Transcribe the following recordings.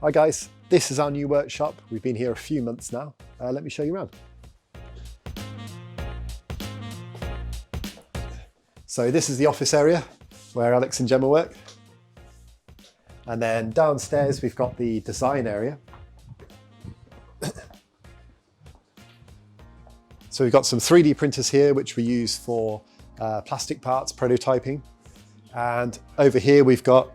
Hi guys, this is our new workshop. We've been here a few months now. Let me show you around. So this is the office area where Alex and Gemma work. And then downstairs we've got the design area. So we've got some 3D printers here which we use for plastic parts, prototyping. And over here we've got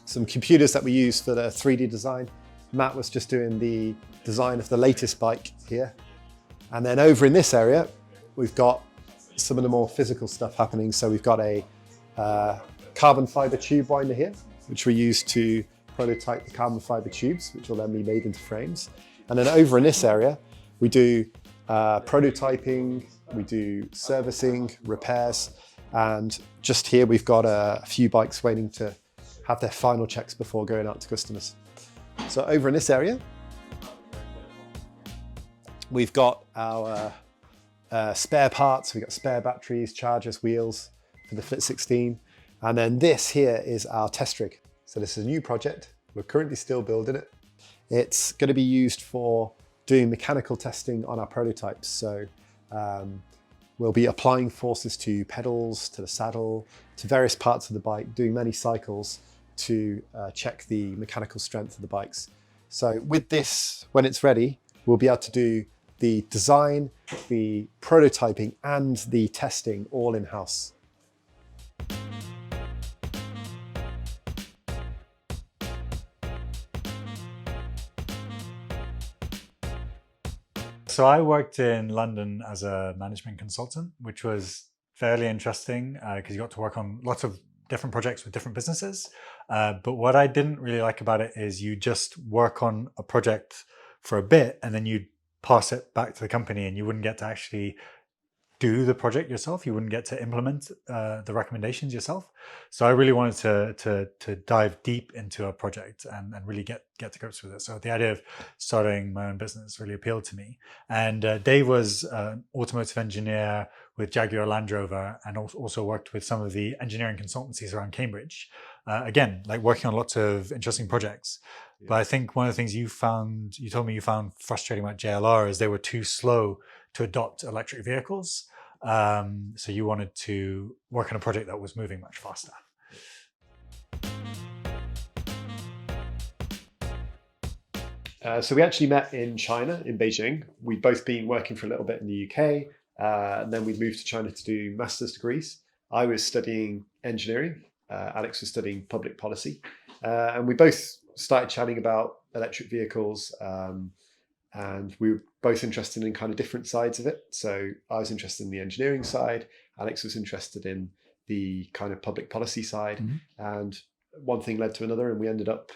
some computers that we use for the 3D design. Matt was just doing the design of the latest bike here. And then over in this area, we've got some of the more physical stuff happening. So we've got a carbon fiber tube winder here, which we use to prototype the carbon fiber tubes, which will then be made into frames. And then over in this area, we do prototyping, we do servicing, repairs. And just here, we've got a few bikes waiting to have their final checks before going out to customers. So over in this area, we've got our spare parts. We've got spare batteries, chargers, wheels for the FLIT 16. And then this here is our test rig. So this is a new project. We're currently still building it. It's going to be used for doing mechanical testing on our prototypes. So we'll be applying forces to pedals, to the saddle, to various parts of the bike, doing many cycles to check the mechanical strength of the bikes. So with this, when it's ready, we'll be able to do the design, the prototyping, and the testing all in-house. So I worked in London as a management consultant, which was fairly interesting because you got to work on lots of different projects with different businesses. But what I didn't really like about it is you just work on a project for a bit and then you'd pass it back to the company and you wouldn't get to actually do the project yourself. You wouldn't get to implement the recommendations yourself. So I really wanted to dive deep into a project and really get to grips with it. So the idea of starting my own business really appealed to me. And Dave was an automotive engineer with Jaguar Land Rover and also worked with some of the engineering consultancies around Cambridge. Again, like working on lots of interesting projects. Yeah. But I think one of the things you told me you found frustrating about JLR is they were too slow to adopt electric vehicles. So you wanted to work on a project that was moving much faster. So we actually met in China, in Beijing. We'd both been working for a little bit in the UK, and then we moved to China to do master's degrees. I was studying engineering, Alex was studying public policy, and we both started chatting about electric vehicles, and we were both interested in kind of different sides of it. So I was interested in the engineering side, Alex was interested in the kind of public policy side, and one thing led to another, and we ended up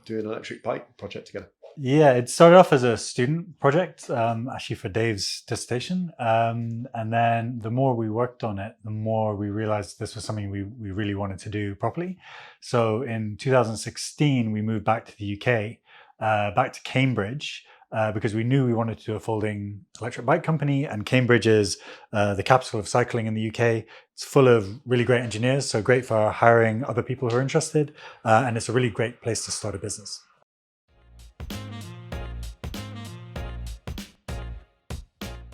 doing an electric bike project together. Yeah, it started off as a student project, actually for Dave's dissertation. And then the more we worked on it, the more we realized this was something we really wanted to do properly. So in 2016, we moved back to the UK, back to Cambridge, because we knew we wanted to do a folding electric bike company, and Cambridge is the capital of cycling in the UK. It's full of really great engineers, so great for hiring other people who are interested, and it's a really great place to start a business.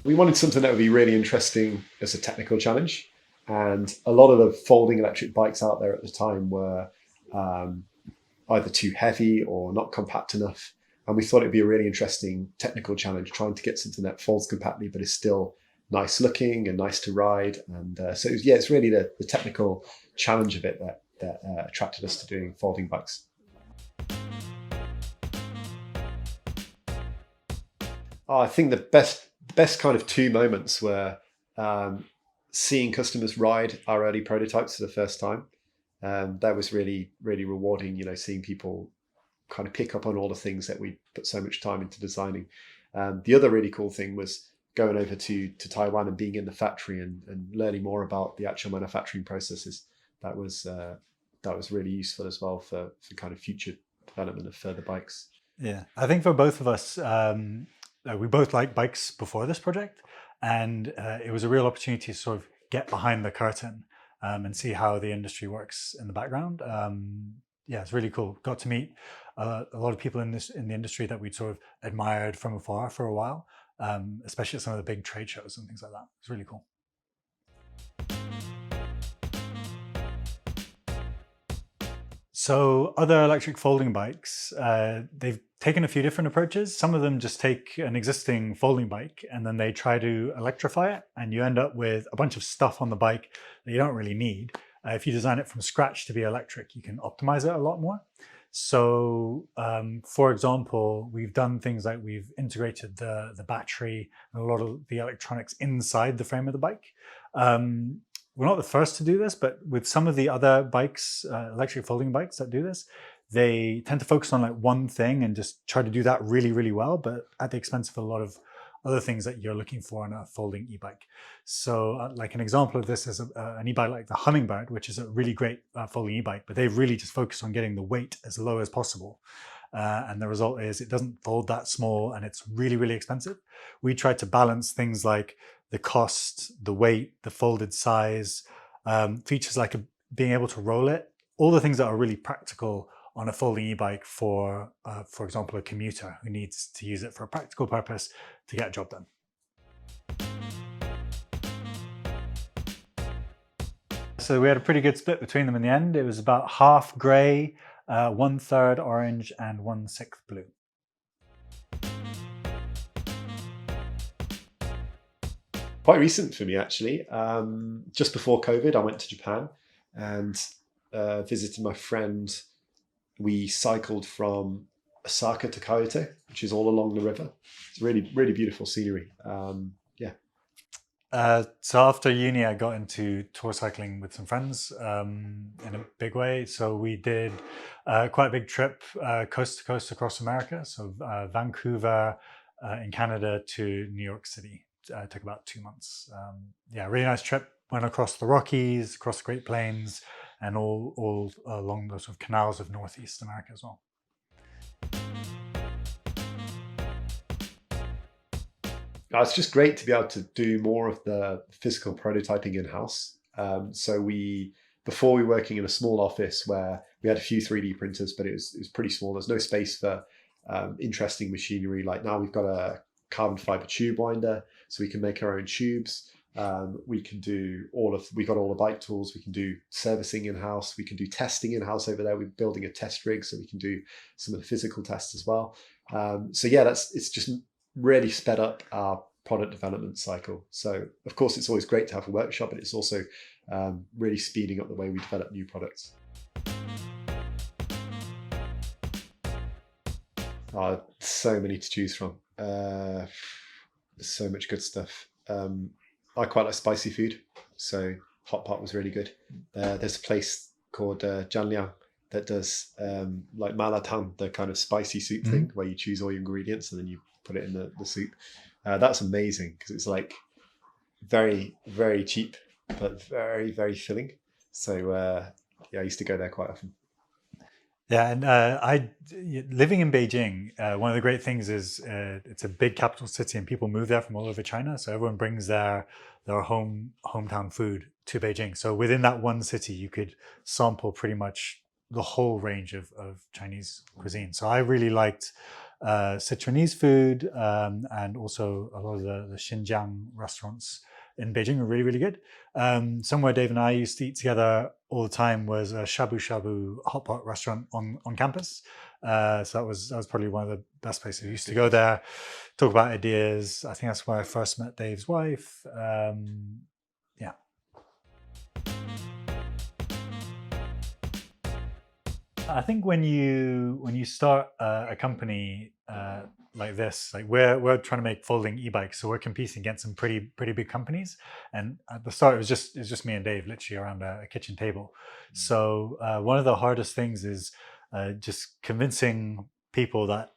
We wanted something that would be really interesting as a technical challenge, and a lot of the folding electric bikes out there at the time were either too heavy or not compact enough. And we thought it'd be a really interesting technical challenge, trying to get something that folds compactly but is still nice looking and nice to ride. And so it's really the technical challenge of it that attracted us to doing folding bikes. I think the best kind of two moments were seeing customers ride our early prototypes for the first time. That was really, really rewarding, seeing people kind of pick up on all the things that we put so much time into designing. The other really cool thing was going over to Taiwan and being in the factory and learning more about the actual manufacturing processes. That was really useful as well for kind of future development of further bikes. Yeah, I think for both of us, we both liked bikes before this project, and it was a real opportunity to sort of get behind the curtain and see how the industry works in the background. Yeah, it's really cool. Got to meet a lot of people in the industry that we'd sort of admired from afar for a while, especially at some of the big trade shows and things like that. It's really cool. So other electric folding bikes, they've taken a few different approaches. Some of them just take an existing folding bike and then they try to electrify it, and you end up with a bunch of stuff on the bike that you don't really need. If you design it from scratch to be electric, you can optimize it a lot more. So for example, we've done things like we've integrated the battery and a lot of the electronics inside the frame of the bike. We're not the first to do this, but with some of the other bikes, electric folding bikes that do this, they tend to focus on like one thing and just try to do that really, really well, but at the expense of a lot of other things that you're looking for in a folding e-bike. So like an example of this is an e-bike like the Hummingbird, which is a really great folding e-bike, but they've really just focused on getting the weight as low as possible. And the result is it doesn't fold that small and it's really, really expensive. We tried to balance things like the cost, the weight, the folded size, features like being able to roll it, all the things that are really practical on a folding e-bike for example, a commuter who needs to use it for a practical purpose to get a job done. So we had a pretty good split between them in the end. It was about half gray, 1/3 orange, and 1/6 blue. Quite recent for me, actually. Just before COVID, I went to Japan and visited my friend. We cycled from Osaka to Kyoto, which is all along the river. It's really, really beautiful scenery. So after uni, I got into tour cycling with some friends in a big way. So we did quite a big trip coast to coast across America. So Vancouver in Canada to New York City. Took about 2 months. Yeah, really nice trip. Went across the Rockies, across the Great Plains, and all along the sort of canals of Northeast America as well. It's just great to be able to do more of the physical prototyping in-house. So before we were working in a small office where we had a few 3D printers, but it was pretty small. There's no space for interesting machinery. Like now we've got a carbon fiber tube winder, so we can make our own tubes. We got all the bike tools. We can do servicing in-house. We can do testing in-house over there. We're building a test rig, so we can do some of the physical tests as well. So yeah, it's just really sped up our product development cycle. So of course, it's always great to have a workshop, but it's also really speeding up the way we develop new products. So many to choose from. There's so much good stuff. I quite like spicy food, so hot pot was really good. There's a place called Janliang that does like malatan, the kind of spicy soup thing where you choose all your ingredients and then you put it in the soup. That's amazing because it's like very, very cheap, but very, very filling. So yeah, I used to go there quite often. Yeah, and living in Beijing, one of the great things is it's a big capital city and people move there from all over China. So everyone brings their hometown food to Beijing. So within that one city, you could sample pretty much the whole range of Chinese cuisine. So I really liked Sichuanese food, and also a lot of the Xinjiang restaurants in Beijing are really, really good. Somewhere Dave and I used to eat together all the time was a shabu shabu hot pot restaurant on campus. So that was probably one of the best places. We used to go there, talk about ideas. I think that's where I first met Dave's wife. Yeah. I think when you start a company like this, like we're trying to make folding e-bikes, so we're competing against some pretty big companies. And at the start, it was just me and Dave, literally around a kitchen table. So one of the hardest things is just convincing people that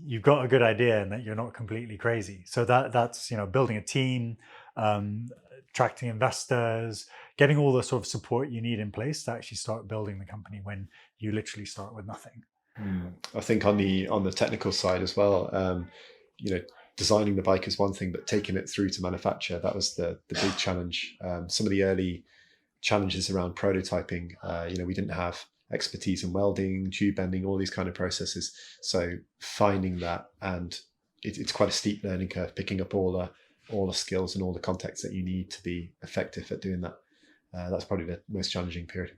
you've got a good idea and that you're not completely crazy. So that's building a team, attracting investors, getting all the sort of support you need in place to actually start building the company when you literally start with nothing. I think on the technical side as well, designing the bike is one thing, but taking it through to manufacture, that was the big challenge. Some of the early challenges around prototyping, we didn't have expertise in welding, tube bending, all these kind of processes. So finding that, and it's quite a steep learning curve, picking up all the skills and all the context that you need to be effective at doing that. That's probably the most challenging period.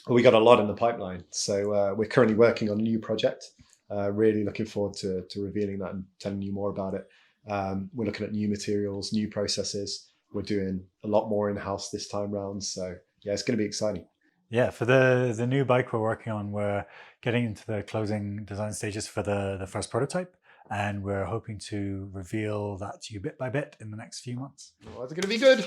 Well, we got a lot in the pipeline. So we're currently working on a new project. Really looking forward to revealing that and telling you more about it. We're looking at new materials, new processes. We're doing a lot more in-house this time round. So yeah, it's going to be exciting. Yeah, for the new bike we're working on, we're getting into the closing design stages for the first prototype, and we're hoping to reveal that to you bit by bit in the next few months. Oh, it's going to be good.